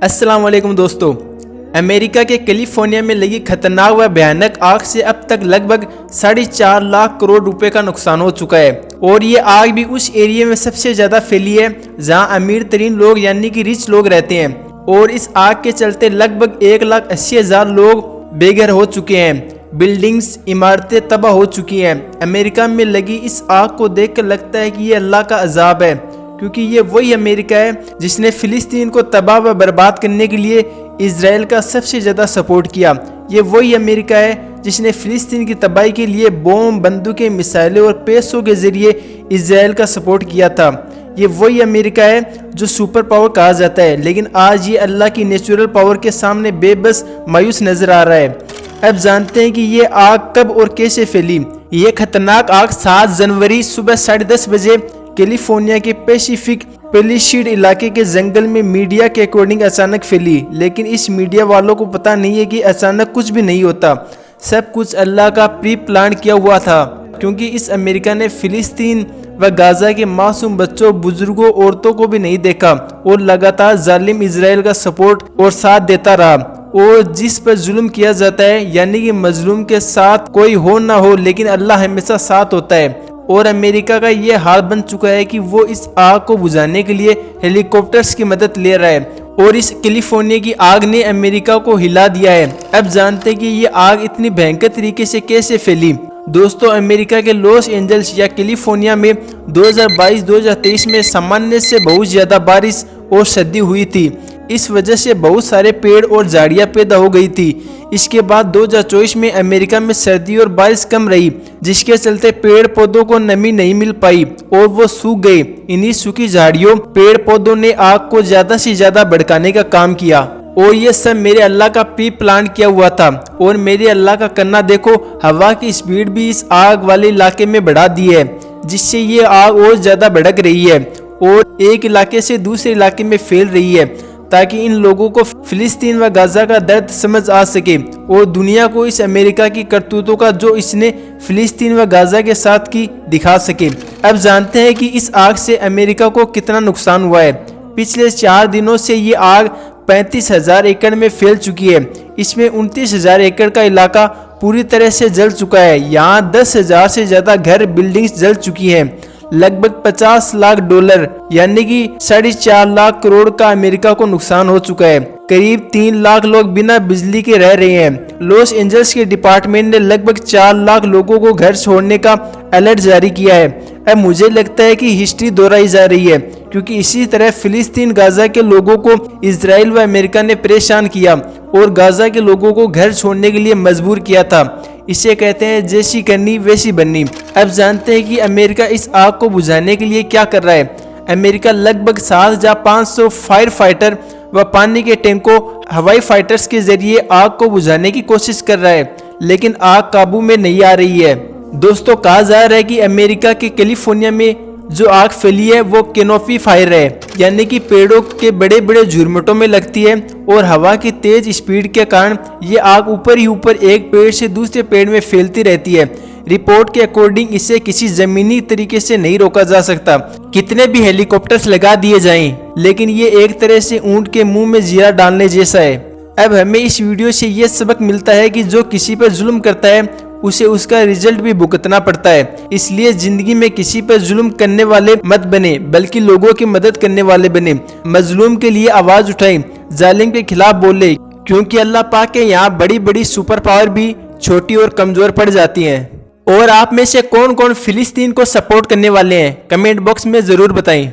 अस्सलाम वालेकुम दोस्तों। अमेरिका के कैलिफोर्निया में लगी खतरनाक व भयानक आग से अब तक लगभग 4.5 लाख करोड़ रुपए का नुकसान हो चुका है और ये आग भी उस एरिया में सबसे ज्यादा फैली है जहां अमीर तरीन लोग यानी कि रिच लोग रहते हैं और इस आग के चलते लगभग 1,80,000 लोग बेघर हो चुके हैं। बिल्डिंग्स इमारतें तबाह हो चुकी हैं। अमेरिका में लगी इस आग को देखकर लगता है कि ये अल्लाह का अजाब है, क्योंकि ये वही अमेरिका है जिसने फिलिस्तीन को तबाह व बर्बाद करने के लिए इजराइल का सबसे ज़्यादा सपोर्ट किया। ये वही अमेरिका है जिसने फिलिस्तीन की तबाही के लिए बम, बंदूकें, मिसाइलें और पैसों के जरिए इजराइल का सपोर्ट किया था। ये वही अमेरिका है जो सुपर पावर कहा जाता है, लेकिन आज ये अल्लाह की नेचुरल पावर के सामने बेबस मायूस नजर आ रहा है। अब जानते हैं कि ये आग कब और कैसे फैली। ये खतरनाक आग 7 जनवरी सुबह 10:30 बजे कैलिफोर्निया के पैसिफिक पैलिसीड इलाके के जंगल में मीडिया के अकॉर्डिंग अचानक फैली, लेकिन इस मीडिया वालों को पता नहीं है कि अचानक कुछ भी नहीं होता। सब कुछ अल्लाह का प्री प्लान किया हुआ था, क्योंकि इस अमेरिका ने फिलिस्तीन व गाजा के मासूम बच्चों, बुजुर्गों, औरतों को भी नहीं देखा और लगातार जालिम इजराइल का सपोर्ट और साथ देता रहा। और जिस पर जुल्म किया जाता है यानी कि मजलूम के साथ कोई हो ना हो, लेकिन अल्लाह हमेशा साथ होता है। और अमेरिका का ये हाल बन चुका है कि वो इस आग को बुझाने के लिए हेलीकॉप्टर्स की मदद ले रहा है और इस कैलिफोर्निया की आग ने अमेरिका को हिला दिया है। अब जानते हैं कि ये आग इतनी भयंकर तरीके से कैसे फैली। दोस्तों, अमेरिका के लॉस एंजल्स या कैलिफोर्निया में 2022-2023 में सामान्य से बहुत ज्यादा बारिश और सर्दी हुई थी। इस वजह से बहुत सारे पेड़ और झाड़ियां पैदा हो गई थी। इसके बाद 2024 में अमेरिका में सर्दी और बारिश कम रही, जिसके चलते पेड़ पौधों को नमी नहीं मिल पाई और वो सूख गए। इन्हीं सूखी झाड़ियों, पेड़ पौधों ने आग को ज्यादा से ज्यादा भड़काने का काम किया और ये सब मेरे अल्लाह का प्री प्लान किया हुआ था। और मेरे अल्लाह का करना देखो, हवा की स्पीड भी इस आग वाले इलाके में बढ़ा दी है, जिससे ये आग और ज्यादा भड़क रही है और एक इलाके से दूसरे इलाके में फैल रही है, ताकि इन लोगों को फिलिस्तीन व गाजा का दर्द समझ आ सके और दुनिया को इस अमेरिका की करतूतों का जो इसने फिलिस्तीन व गाजा के साथ की दिखा सके। अब जानते हैं कि इस आग से अमेरिका को कितना नुकसान हुआ है। पिछले 4 दिनों से ये आग 35,000 एकड़ में फैल चुकी है। इसमें 29,000 एकड़ का इलाका पूरी तरह से जल चुका है। यहाँ 10,000 से ज्यादा घर, बिल्डिंग्स जल चुकी हैं। लगभग 50 लाख डॉलर यानी कि 4.5 लाख करोड़ का अमेरिका को नुकसान हो चुका है। करीब 3 लाख लोग बिना बिजली के रह रहे हैं। लॉस एंजल्स के डिपार्टमेंट ने लगभग 4 लाख लोगों को घर छोड़ने का अलर्ट जारी किया है। अब मुझे लगता है कि हिस्ट्री दोहराई जा रही है, क्योंकि इसी तरह फिलिस्तीन गाजा के लोगों को इजराइल व अमेरिका ने परेशान किया और गाजा के लोगों को घर छोड़ने के लिए मजबूर किया था। इसे कहते हैं जैसी करनी वैसी बननी। अब जानते हैं कि अमेरिका इस आग को बुझाने के लिए क्या कर रहा है। अमेरिका लगभग 7,500 फायर फाइटर व पानी के टैंकों, हवाई फाइटर्स के जरिए आग को बुझाने की कोशिश कर रहा है, लेकिन आग काबू में नहीं आ रही है। दोस्तों, कहा जा रहा है कि अमेरिका के कैलिफोर्निया में जो आग फैली है वो कैनोपी फायर है, यानी कि पेड़ों के बड़े बड़े झुरमुटों में लगती है और हवा की तेज स्पीड के कारण ये आग ऊपर ही ऊपर एक पेड़ से दूसरे पेड़ में फैलती रहती है। रिपोर्ट के अकॉर्डिंग इसे किसी जमीनी तरीके से नहीं रोका जा सकता, कितने भी हेलीकॉप्टर्स लगा दिए जाएं, लेकिन ये एक तरह से ऊंट के मुंह में जीरा डालने जैसा है। अब हमें इस वीडियो से ये सबक मिलता है कि जो किसी पर जुल्म करता है उसे उसका रिजल्ट भी भुगतना पड़ता है। इसलिए जिंदगी में किसी पर जुल्म करने वाले मत बने, बल्कि लोगों की मदद करने वाले बने। मजलूम के लिए आवाज उठाएं, जालिम के खिलाफ बोले, क्योंकि अल्लाह पाक के यहाँ बड़ी बड़ी सुपर पावर भी छोटी और कमजोर पड़ जाती हैं। और आप में से कौन कौन फिलिस्तीन को सपोर्ट करने वाले हैं, कमेंट बॉक्स में जरूर बताएं।